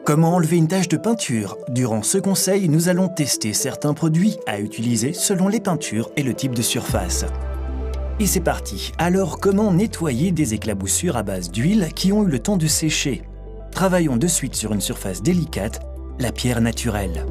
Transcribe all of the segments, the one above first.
Comment enlever une tache de peinture? Durant ce conseil, nous allons tester certains produits à utiliser selon les peintures et le type de surface. Et c'est parti. Alors, comment nettoyer des éclaboussures à base d'huile qui ont eu le temps de sécher? Travaillons de suite sur une surface délicate, la pierre naturelle.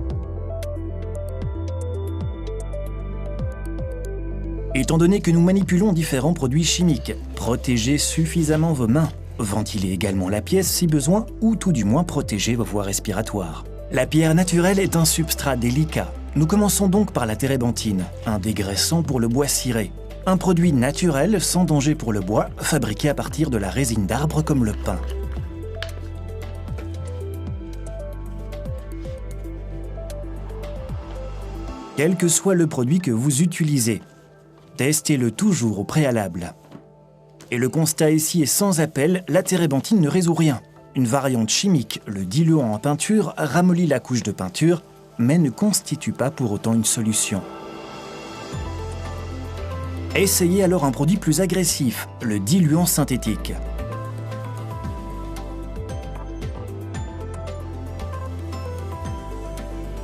Étant donné que nous manipulons différents produits chimiques, protégez suffisamment vos mains. Ventilez également la pièce si besoin ou tout du moins protégez vos voies respiratoires. La pierre naturelle est un substrat délicat. Nous commençons donc par la térébenthine, un dégraissant pour le bois ciré. Un produit naturel sans danger pour le bois, fabriqué à partir de la résine d'arbres comme le pin. Quel que soit le produit que vous utilisez, testez-le toujours au préalable. Et le constat ici est sans appel, la térébenthine ne résout rien. Une variante chimique, le diluant en peinture, ramollit la couche de peinture, mais ne constitue pas pour autant une solution. Essayez alors un produit plus agressif, le diluant synthétique.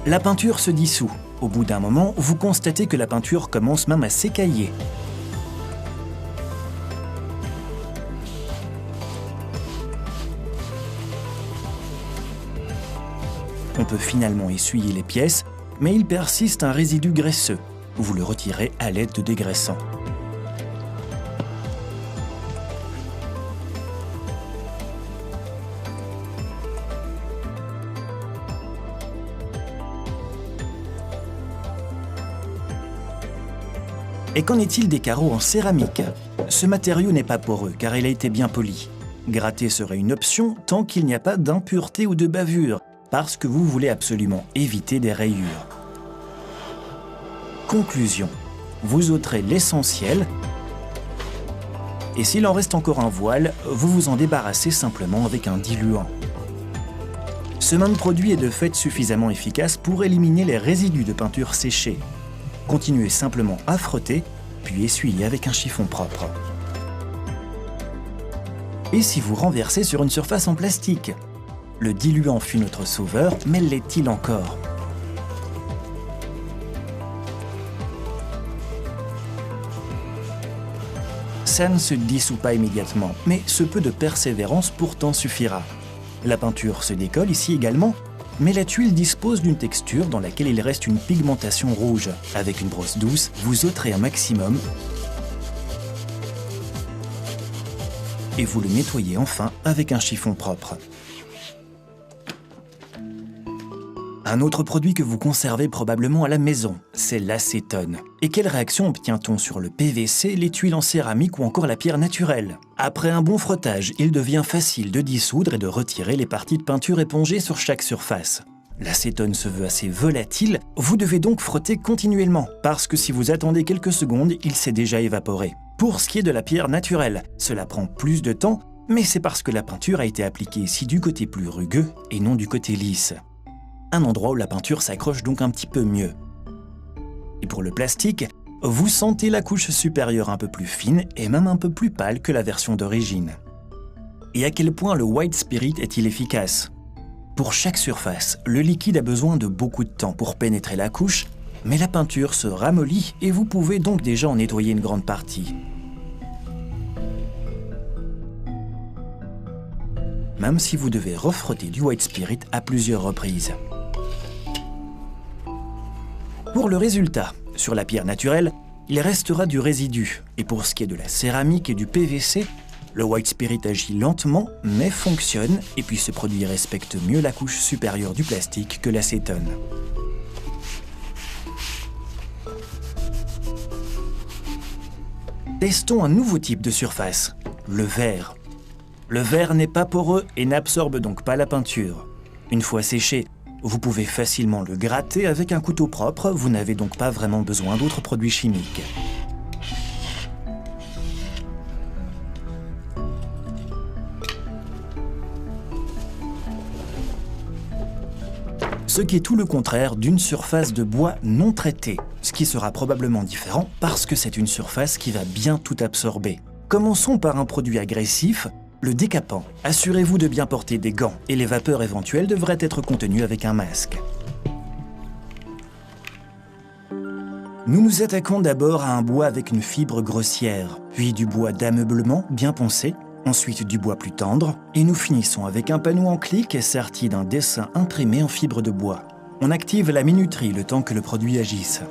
La peinture se dissout. Au bout d'un moment, vous constatez que la peinture commence même à s'écailler. On peut finalement essuyer les pièces, mais il persiste un résidu graisseux. Vous le retirez à l'aide de dégraissants. Et qu'en est-il des carreaux en céramique? Ce matériau n'est pas poreux car il a été bien poli. Gratter serait une option tant qu'il n'y a pas d'impureté ou de bavure, parce que vous voulez absolument éviter des rayures. Conclusion. Vous ôterez l'essentiel et s'il en reste encore un voile, vous vous en débarrassez simplement avec un diluant. Ce même produit est de fait suffisamment efficace pour éliminer les résidus de peinture séchée. Continuez simplement à frotter, puis essuyez avec un chiffon propre. Et si vous renversez sur une surface en plastique? Le diluant fut notre sauveur, mais l'est-il encore? Ça ne se dissout pas immédiatement, mais ce peu de persévérance pourtant suffira. La peinture se décolle ici également, mais la tuile dispose d'une texture dans laquelle il reste une pigmentation rouge. Avec une brosse douce, vous ôterez un maximum et vous le nettoyez enfin avec un chiffon propre. Un autre produit que vous conservez probablement à la maison, c'est l'acétone. Et quelle réaction obtient-on sur le PVC, les tuiles en céramique ou encore la pierre naturelle? Après un bon frottage, il devient facile de dissoudre et de retirer les parties de peinture épongées sur chaque surface. L'acétone se veut assez volatile, vous devez donc frotter continuellement, parce que si vous attendez quelques secondes, il s'est déjà évaporé. Pour ce qui est de la pierre naturelle, cela prend plus de temps, mais c'est parce que la peinture a été appliquée ici du côté plus rugueux et non du côté lisse. Un endroit où la peinture s'accroche donc un petit peu mieux. Et pour le plastique, vous sentez la couche supérieure un peu plus fine et même un peu plus pâle que la version d'origine. Et à quel point le White Spirit est-il efficace? Pour chaque surface, le liquide a besoin de beaucoup de temps pour pénétrer la couche, mais la peinture se ramollit et vous pouvez donc déjà en nettoyer une grande partie. Même si vous devez refrotter du White Spirit à plusieurs reprises. Pour le résultat, sur la pierre naturelle, il restera du résidu. Et pour ce qui est de la céramique et du PVC, le White Spirit agit lentement, mais fonctionne, et puis ce produit respecte mieux la couche supérieure du plastique que l'acétone. Testons un nouveau type de surface, le verre. Le verre n'est pas poreux et n'absorbe donc pas la peinture. Une fois séché, vous pouvez facilement le gratter avec un couteau propre, vous n'avez donc pas vraiment besoin d'autres produits chimiques. Ce qui est tout le contraire d'une surface de bois non traitée, ce qui sera probablement différent parce que c'est une surface qui va bien tout absorber. Commençons par un produit agressif, Le décapant. Assurez-vous de bien porter des gants et les vapeurs éventuelles devraient être contenues avec un masque. Nous nous attaquons d'abord à un bois avec une fibre grossière, puis du bois d'ameublement bien poncé, ensuite du bois plus tendre, et nous finissons avec un panneau en clic serti d'un dessin imprimé en fibre de bois. On active la minuterie le temps que le produit agisse.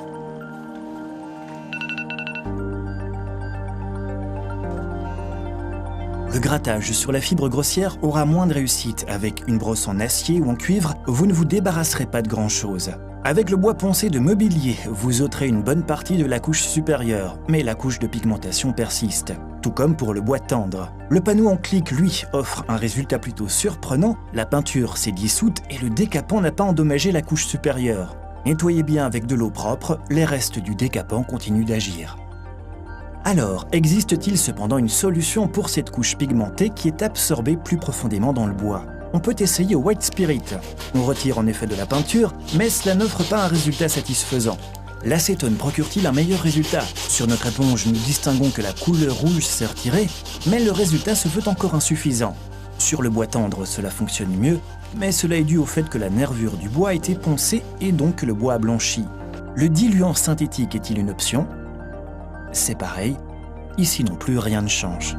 Le grattage sur la fibre grossière aura moins de réussite. Avec une brosse en acier ou en cuivre, vous ne vous débarrasserez pas de grand-chose. Avec le bois poncé de mobilier, vous ôterez une bonne partie de la couche supérieure, mais la couche de pigmentation persiste. Tout comme pour le bois tendre. Le panneau en clic, lui, offre un résultat plutôt surprenant. La peinture s'est dissoute et le décapant n'a pas endommagé la couche supérieure. Nettoyez bien avec de l'eau propre, les restes du décapant continuent d'agir. Alors, existe-t-il cependant une solution pour cette couche pigmentée qui est absorbée plus profondément dans le bois ? On peut essayer au White Spirit. On retire en effet de la peinture, mais cela n'offre pas un résultat satisfaisant. L'acétone procure-t-il un meilleur résultat ? Sur notre éponge, nous distinguons que la couleur rouge s'est retirée, mais le résultat se veut encore insuffisant. Sur le bois tendre, cela fonctionne mieux, mais cela est dû au fait que la nervure du bois a été poncée et donc que le bois a blanchi. Le diluant synthétique est-il une option ? C'est pareil, ici non plus rien ne change.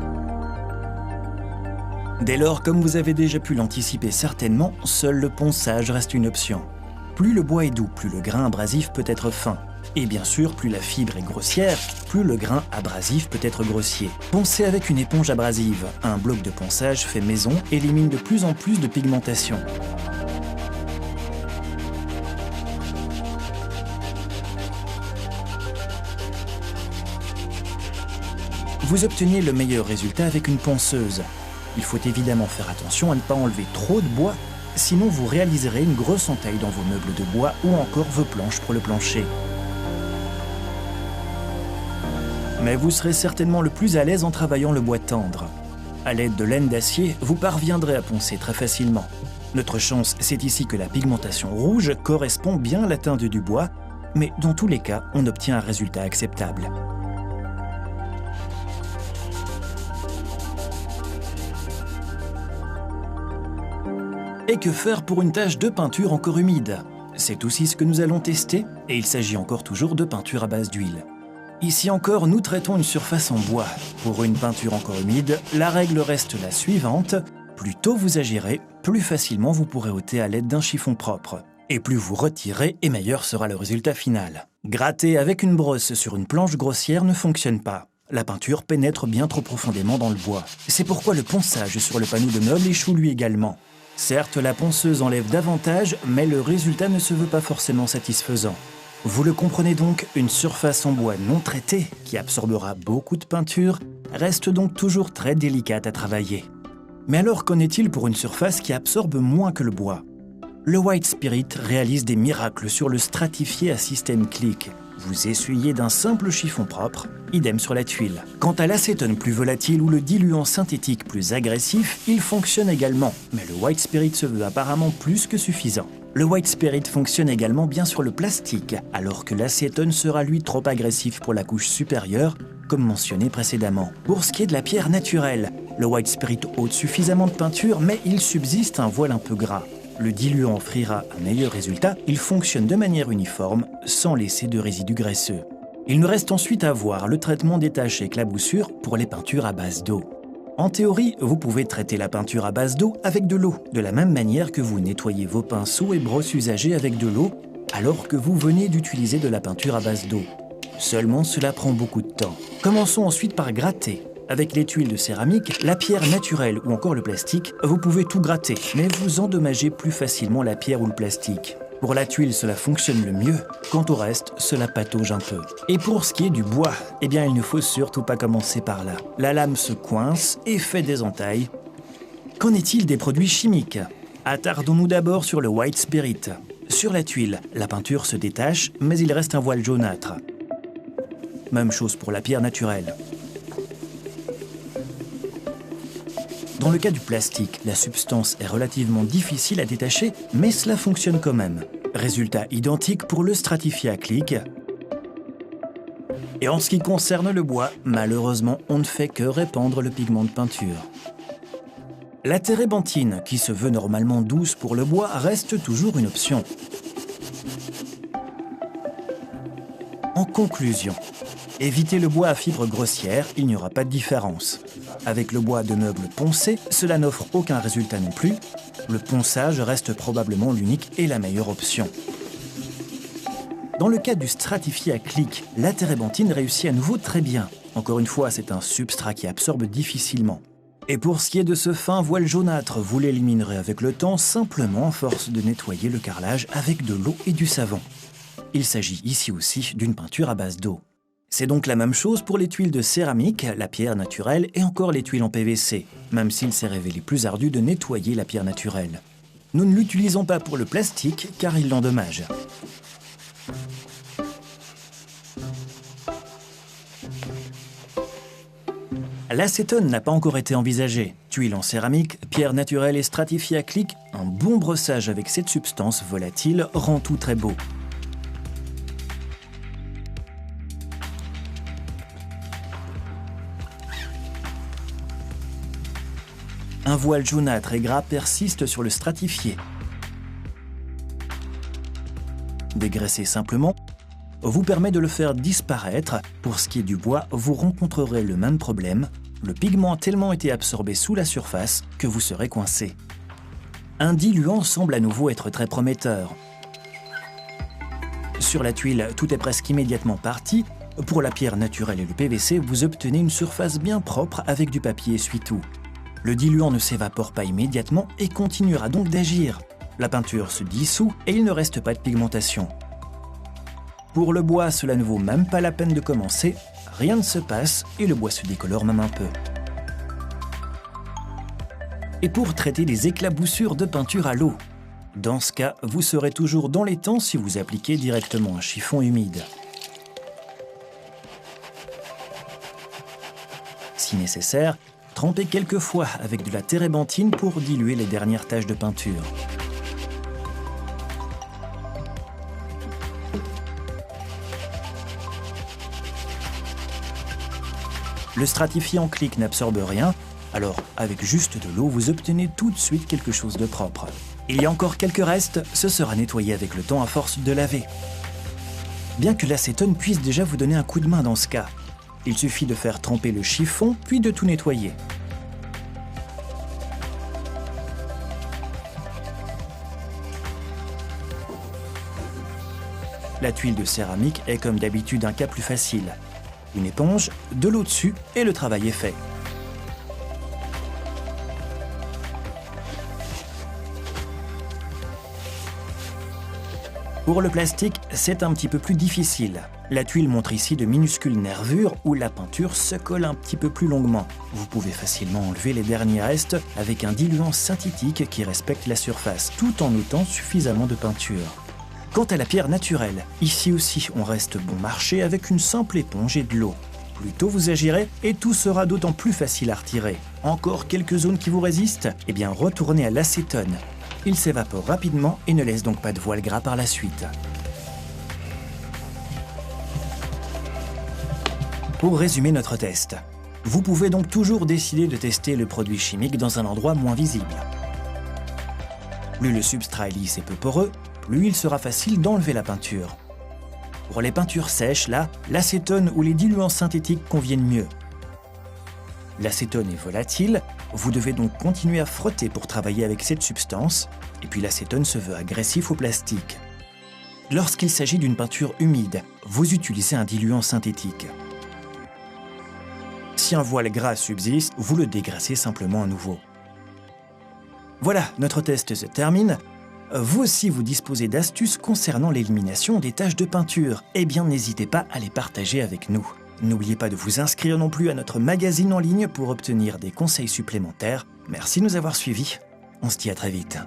Dès lors, comme vous avez déjà pu l'anticiper certainement, seul le ponçage reste une option. Plus le bois est doux, plus le grain abrasif peut être fin. Et bien sûr, plus la fibre est grossière, plus le grain abrasif peut être grossier. Poncez avec une éponge abrasive. Un bloc de ponçage fait maison élimine de plus en plus de pigmentation. Vous obtenez le meilleur résultat avec une ponceuse. Il faut évidemment faire attention à ne pas enlever trop de bois, sinon vous réaliserez une grosse entaille dans vos meubles de bois ou encore vos planches pour le plancher. Mais vous serez certainement le plus à l'aise en travaillant le bois tendre. À l'aide de laine d'acier, vous parviendrez à poncer très facilement. Notre chance, c'est ici que la pigmentation rouge correspond bien à la teinte du bois, mais dans tous les cas, on obtient un résultat acceptable. Et que faire pour une tache de peinture encore humide ? C'est aussi ce que nous allons tester, et il s'agit encore toujours de peinture à base d'huile. Ici encore, nous traitons une surface en bois. Pour une peinture encore humide, la règle reste la suivante. Plus tôt vous agirez, plus facilement vous pourrez ôter à l'aide d'un chiffon propre. Et plus vous retirez, et meilleur sera le résultat final. Gratter avec une brosse sur une planche grossière ne fonctionne pas. La peinture pénètre bien trop profondément dans le bois. C'est pourquoi le ponçage sur le panneau de meuble échoue lui également. Certes, la ponceuse enlève davantage, mais le résultat ne se veut pas forcément satisfaisant. Vous le comprenez donc, une surface en bois non traitée, qui absorbera beaucoup de peinture, reste donc toujours très délicate à travailler. Mais alors qu'en est-il pour une surface qui absorbe moins que le bois ? Le White Spirit réalise des miracles sur le stratifié à système clic. Vous essuyez d'un simple chiffon propre, idem sur la tuile. Quant à l'acétone plus volatile ou le diluant synthétique plus agressif, il fonctionne également, mais le White Spirit se veut apparemment plus que suffisant. Le White Spirit fonctionne également bien sur le plastique, alors que l'acétone sera lui trop agressif pour la couche supérieure, comme mentionné précédemment. Pour ce qui est de la pierre naturelle, le White Spirit ôte suffisamment de peinture, mais il subsiste un voile un peu gras. Le diluant offrira un meilleur résultat, il fonctionne de manière uniforme, sans laisser de résidus graisseux. Il nous reste ensuite à voir le traitement des taches et éclaboussures pour les peintures à base d'eau. En théorie, vous pouvez traiter la peinture à base d'eau avec de l'eau, de la même manière que vous nettoyez vos pinceaux et brosses usagées avec de l'eau, alors que vous venez d'utiliser de la peinture à base d'eau. Seulement, cela prend beaucoup de temps. Commençons ensuite par gratter. Avec les tuiles de céramique, la pierre naturelle ou encore le plastique, vous pouvez tout gratter, mais vous endommagez plus facilement la pierre ou le plastique. Pour la tuile, cela fonctionne le mieux. Quant au reste, cela patauge un peu. Et pour ce qui est du bois, eh bien, il ne faut surtout pas commencer par là. La lame se coince et fait des entailles. Qu'en est-il des produits chimiques ? Attardons-nous d'abord sur le White Spirit. Sur la tuile, la peinture se détache, mais il reste un voile jaunâtre. Même chose pour la pierre naturelle. Dans le cas du plastique, la substance est relativement difficile à détacher, mais cela fonctionne quand même. Résultat identique pour le stratifié à clic. Et en ce qui concerne le bois, malheureusement, on ne fait que répandre le pigment de peinture. La térébenthine, qui se veut normalement douce pour le bois, reste toujours une option. En conclusion, évitez le bois à fibres grossières, il n'y aura pas de différence. Avec le bois de meubles poncé, cela n'offre aucun résultat non plus. Le ponçage reste probablement l'unique et la meilleure option. Dans le cas du stratifié à clic, la térébenthine réussit à nouveau très bien. Encore une fois, c'est un substrat qui absorbe difficilement. Et pour ce qui est de ce fin voile jaunâtre, vous l'éliminerez avec le temps simplement à force de nettoyer le carrelage avec de l'eau et du savon. Il s'agit ici aussi d'une peinture à base d'eau. C'est donc la même chose pour les tuiles de céramique, la pierre naturelle et encore les tuiles en PVC, même s'il s'est révélé plus ardu de nettoyer la pierre naturelle. Nous ne l'utilisons pas pour le plastique car il l'endommage. L'acétone n'a pas encore été envisagé. Tuiles en céramique, pierre naturelle et stratifiée à clic, un bon brossage avec cette substance volatile rend tout très beau. Un voile jaunâtre et gras persiste sur le stratifié. Dégraisser simplement vous permet de le faire disparaître. Pour ce qui est du bois, vous rencontrerez le même problème. Le pigment a tellement été absorbé sous la surface que vous serez coincé. Un diluant semble à nouveau être très prometteur. Sur la tuile, tout est presque immédiatement parti. Pour la pierre naturelle et le PVC, vous obtenez une surface bien propre avec du papier essuie-tout. Le diluant ne s'évapore pas immédiatement et continuera donc d'agir. La peinture se dissout et il ne reste pas de pigmentation. Pour le bois, cela ne vaut même pas la peine de commencer. Rien ne se passe et le bois se décolore même un peu. Et pour traiter les éclaboussures de peinture à l'eau, dans ce cas, vous serez toujours dans les temps si vous appliquez directement un chiffon humide. Si nécessaire, trempez quelques fois avec de la térébenthine pour diluer les dernières taches de peinture. Le stratifié en clic n'absorbe rien, alors avec juste de l'eau, vous obtenez tout de suite quelque chose de propre. Il y a encore quelques restes, ce sera nettoyé avec le temps à force de laver. Bien que l'acétone puisse déjà vous donner un coup de main dans ce cas, il suffit de faire tremper le chiffon, puis de tout nettoyer. La tuile de céramique est comme d'habitude un cas plus facile. Une éponge, de l'eau dessus et le travail est fait. Pour le plastique, c'est un petit peu plus difficile. La tuile montre ici de minuscules nervures où la peinture se colle un petit peu plus longuement. Vous pouvez facilement enlever les derniers restes avec un diluant synthétique qui respecte la surface, tout en ôtant suffisamment de peinture. Quant à la pierre naturelle, ici aussi on reste bon marché avec une simple éponge et de l'eau. Plus tôt vous agirez et tout sera d'autant plus facile à retirer. Encore quelques zones qui vous résistent? Eh bien retournez à l'acétone. Il s'évapore rapidement et ne laisse donc pas de voile gras par la suite. Pour résumer notre test, vous pouvez donc toujours décider de tester le produit chimique dans un endroit moins visible. Plus le substrat est lisse et peu poreux, plus il sera facile d'enlever la peinture. Pour les peintures sèches, là, l'acétone ou les diluants synthétiques conviennent mieux. L'acétone est volatile, vous devez donc continuer à frotter pour travailler avec cette substance, et puis l'acétone se veut agressif au plastique. Lorsqu'il s'agit d'une peinture humide, vous utilisez un diluant synthétique. Si un voile gras subsiste, vous le dégraissez simplement à nouveau. Voilà, notre test se termine. Vous aussi, vous disposez d'astuces concernant l'élimination des taches de peinture. Eh bien, n'hésitez pas à les partager avec nous. N'oubliez pas de vous inscrire non plus à notre magazine en ligne pour obtenir des conseils supplémentaires. Merci de nous avoir suivis. On se dit à très vite.